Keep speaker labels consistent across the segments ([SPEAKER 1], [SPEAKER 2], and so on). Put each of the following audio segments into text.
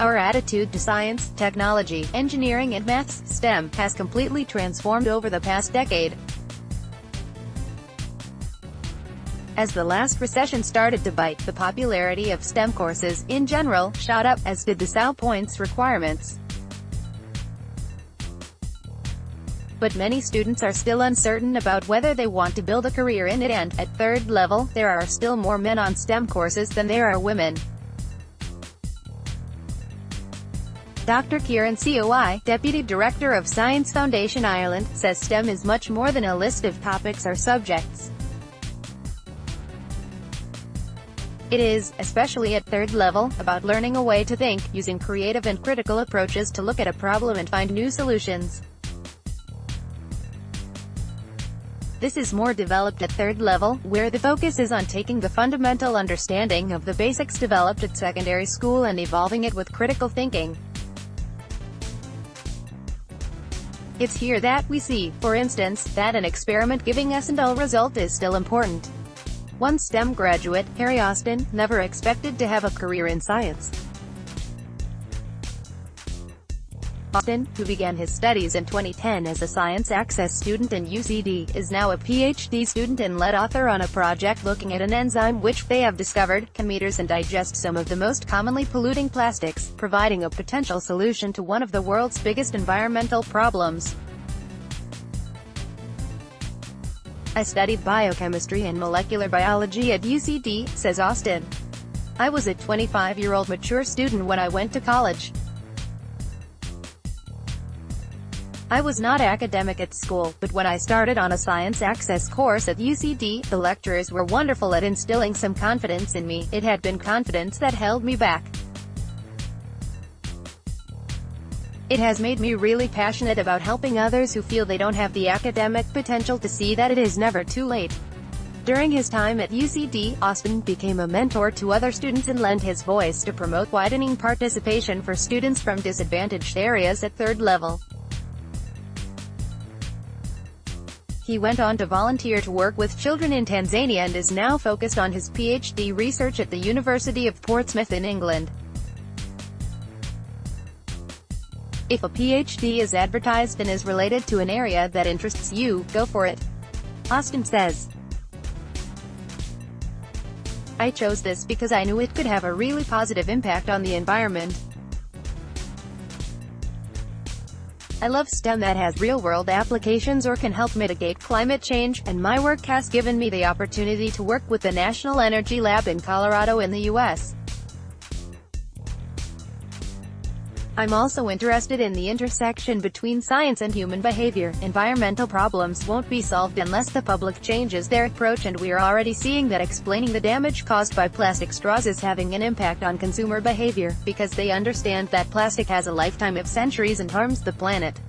[SPEAKER 1] Our attitude to science, technology, engineering and maths, STEM, has completely transformed over the past decade. As the last recession started to bite, the popularity of STEM courses, in general, shot up, as did the SAO points requirements. But many students are still uncertain about whether they want to build a career in it, and, at third level, there are still more men on STEM courses than there are women. Dr. Ciarán Seoighe, Deputy Director of Science Foundation Ireland, says STEM is much more than a list of topics or subjects. It is, especially at third level, about learning a way to think, using creative and critical approaches to look at a problem and find new solutions. This is more developed at third level, where the focus is on taking the fundamental understanding of the basics developed at secondary school and evolving it with critical thinking. It's here that we see, for instance, that an experiment giving us a null result is still important. One STEM graduate, Harry Austin, never expected to have a career in science. Austin, who began his studies in 2010 as a science access student in UCD, is now a PhD student and lead author on a project looking at an enzyme which, they have discovered, can meters and digest some of the most commonly polluting plastics, providing a potential solution to one of the world's biggest environmental problems. I studied biochemistry and molecular biology at UCD, says Austin. I was a 25-year-old mature student when I went to college. I was not academic at school, but when I started on a science access course at UCD, the lecturers were wonderful at instilling some confidence in me. It had been confidence that held me back. It has made me really passionate about helping others who feel they don't have the academic potential to see that it is never too late. During his time at UCD, Austin became a mentor to other students and lent his voice to promote widening participation for students from disadvantaged areas at third level. He went on to volunteer to work with children in Tanzania and is now focused on his PhD research at the University of Portsmouth in England. If a PhD is advertised and is related to an area that interests you, go for it. Austin says. I chose this because I knew it could have a really positive impact on the environment. I love STEM that has real-world applications or can help mitigate climate change, and my work has given me the opportunity to work with the National Energy Lab in Colorado in the U.S. I'm also interested in the intersection between science and human behavior. Environmental problems won't be solved unless the public changes their approach, and we are already seeing that explaining the damage caused by plastic straws is having an impact on consumer behavior, because they understand that plastic has a lifetime of centuries and harms the planet.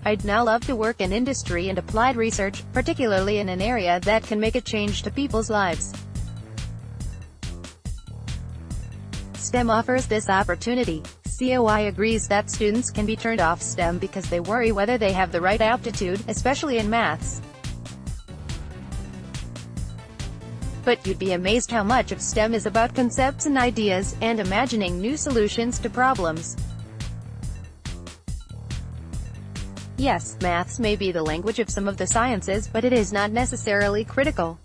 [SPEAKER 1] I'd now love to work in industry and applied research, particularly in an area that can make a change to people's lives. STEM offers this opportunity. Seoighe agrees that students can be turned off STEM because they worry whether they have the right aptitude, especially in maths. But you'd be amazed how much of STEM is about concepts and ideas, and imagining new solutions to problems. Yes, maths may be the language of some of the sciences, but it is not necessarily critical.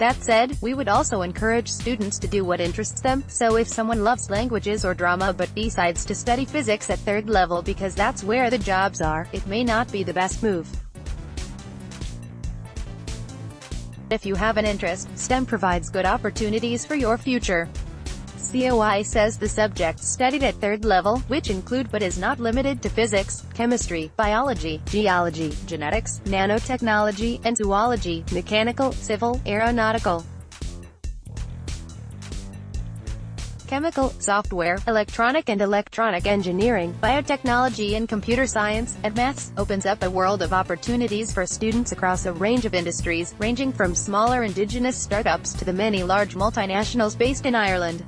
[SPEAKER 1] That said, we would also encourage students to do what interests them, so if someone loves languages or drama but decides to study physics at third level because that's where the jobs are, it may not be the best move. If you have an interest, STEM provides good opportunities for your future. Seoighe says the subjects studied at third level, which include but is not limited to physics, chemistry, biology, geology, genetics, nanotechnology, and zoology, mechanical, civil, aeronautical, chemical, software, electronic and electronic engineering, biotechnology and computer science, and maths, opens up a world of opportunities for students across a range of industries, ranging from smaller indigenous startups to the many large multinationals based in Ireland.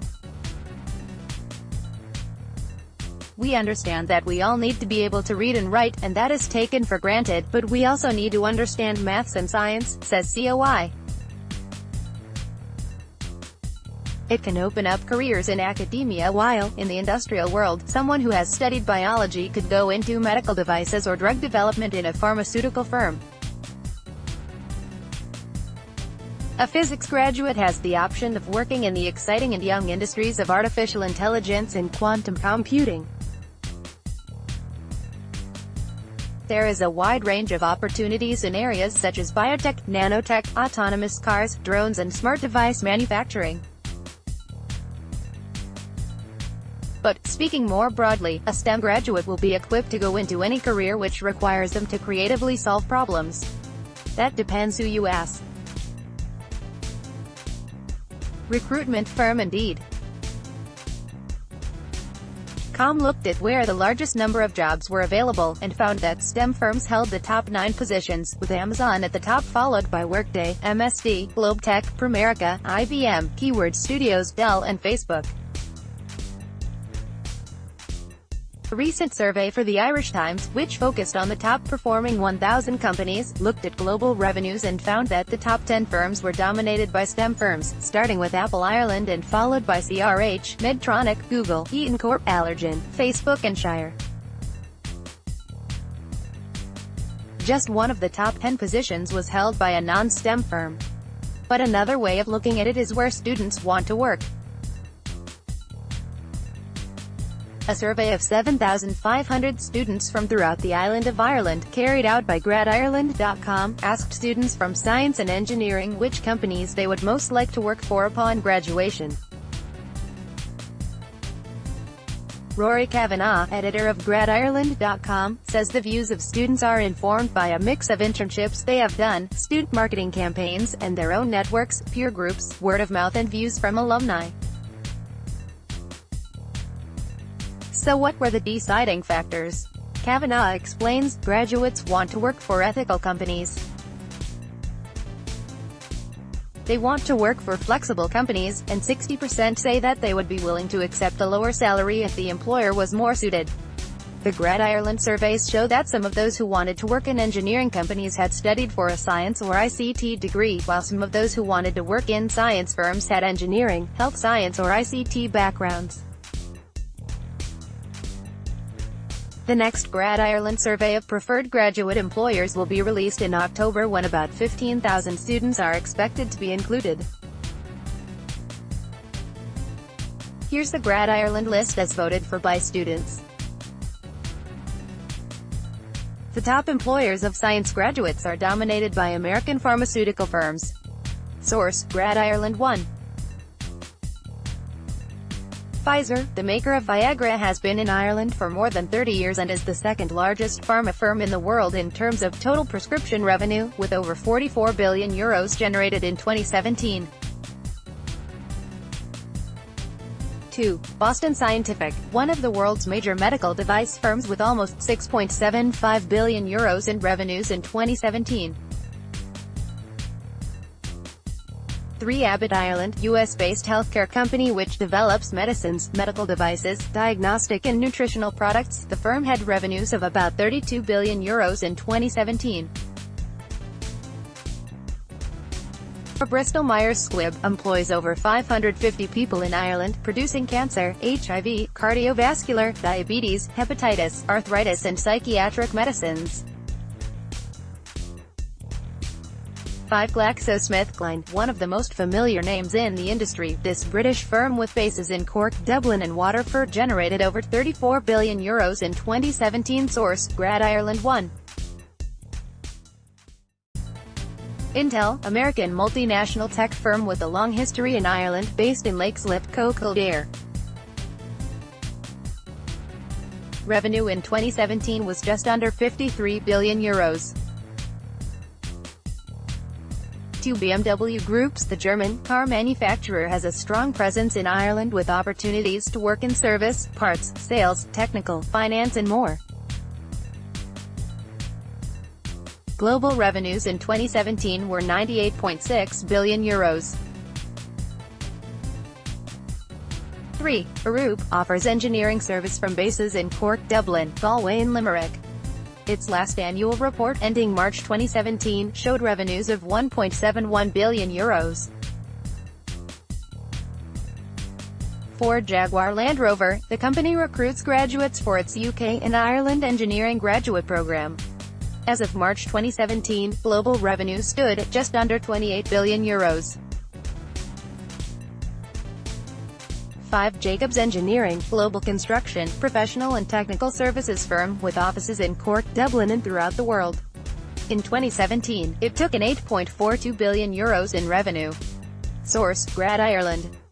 [SPEAKER 1] We understand that we all need to be able to read and write, and that is taken for granted, but we also need to understand maths and science, says Seoighe. It can open up careers in academia while, in the industrial world, someone who has studied biology could go into medical devices or drug development in a pharmaceutical firm. A physics graduate has the option of working in the exciting and young industries of artificial intelligence and quantum computing. There is a wide range of opportunities in areas such as biotech, nanotech, autonomous cars, drones and smart device manufacturing. But, speaking more broadly, a STEM graduate will be equipped to go into any career which requires them to creatively solve problems. That depends who you ask. Recruitment firm Indeed. Com looked at where the largest number of jobs were available, and found that STEM firms held the top 9 positions, with Amazon at the top followed by Workday, MSD, Globetech, Primerica, IBM, Keyword Studios, Dell and Facebook. A recent survey for the Irish Times, which focused on the top-performing 1,000 companies, looked at global revenues and found that the top 10 firms were dominated by STEM firms, starting with Apple Ireland and followed by CRH, Medtronic, Google, Eaton Corp, Allergan, Facebook and Shire. Just one of the top 10 positions was held by a non-STEM firm. But another way of looking at it is where students want to work. A survey of 7,500 students from throughout the island of Ireland, carried out by gradireland.com, asked students from science and engineering which companies they would most like to work for upon graduation. Rory Kavanagh, editor of gradireland.com, says the views of students are informed by a mix of internships they have done, student marketing campaigns, and their own networks, peer groups, word of mouth and views from alumni. So what were the deciding factors? Kavanagh explains, graduates want to work for ethical companies. They want to work for flexible companies, and 60% say that they would be willing to accept a lower salary if the employer was more suited. The Grad Ireland surveys show that some of those who wanted to work in engineering companies had studied for a science or ICT degree, while some of those who wanted to work in science firms had engineering, health science or ICT backgrounds. The next Grad Ireland survey of preferred graduate employers will be released in October, when about 15,000 students are expected to be included. Here's the Grad Ireland list as voted for by students. The top employers of science graduates are dominated by American pharmaceutical firms. Source: Grad Ireland 1. Pfizer, the maker of Viagra, has been in Ireland for more than 30 years and is the second largest pharma firm in the world in terms of total prescription revenue, with over €44 billion generated in 2017. 2. Boston Scientific, one of the world's major medical device firms with almost €6.75 billion in revenues in 2017. 3. Abbott Ireland, US-based healthcare company which develops medicines, medical devices, diagnostic and nutritional products. The firm had revenues of about €32 billion in 2017. Bristol Myers Squibb employs over 550 people in Ireland, producing cancer, HIV, cardiovascular, diabetes, hepatitis, arthritis and psychiatric medicines. 5. GlaxoSmithKline, one of the most familiar names in the industry, this British firm with bases in Cork, Dublin and Waterford generated over €34 billion in 2017. Source: Grad Ireland 1. Intel, American multinational tech firm with a long history in Ireland, based in Leixlip, Kildare. Revenue in 2017 was just under €53 billion. 2. BMW Groups, the German car manufacturer, has a strong presence in Ireland with opportunities to work in service, parts, sales, technical, finance and more. Global revenues in 2017 were €98.6 billion. 3. Arup offers engineering service from bases in Cork, Dublin, Galway and Limerick. Its last annual report, ending March 2017, showed revenues of €1.71 billion. Ford Jaguar Land Rover, the company recruits graduates for its UK and Ireland engineering graduate program. As of March 2017, global revenue stood at just under €28 billion. 5. Jacobs Engineering, global construction, professional and technical services firm, with offices in Cork, Dublin and throughout the world. In 2017, it took in €8.42 billion in revenue. Source: Grad Ireland.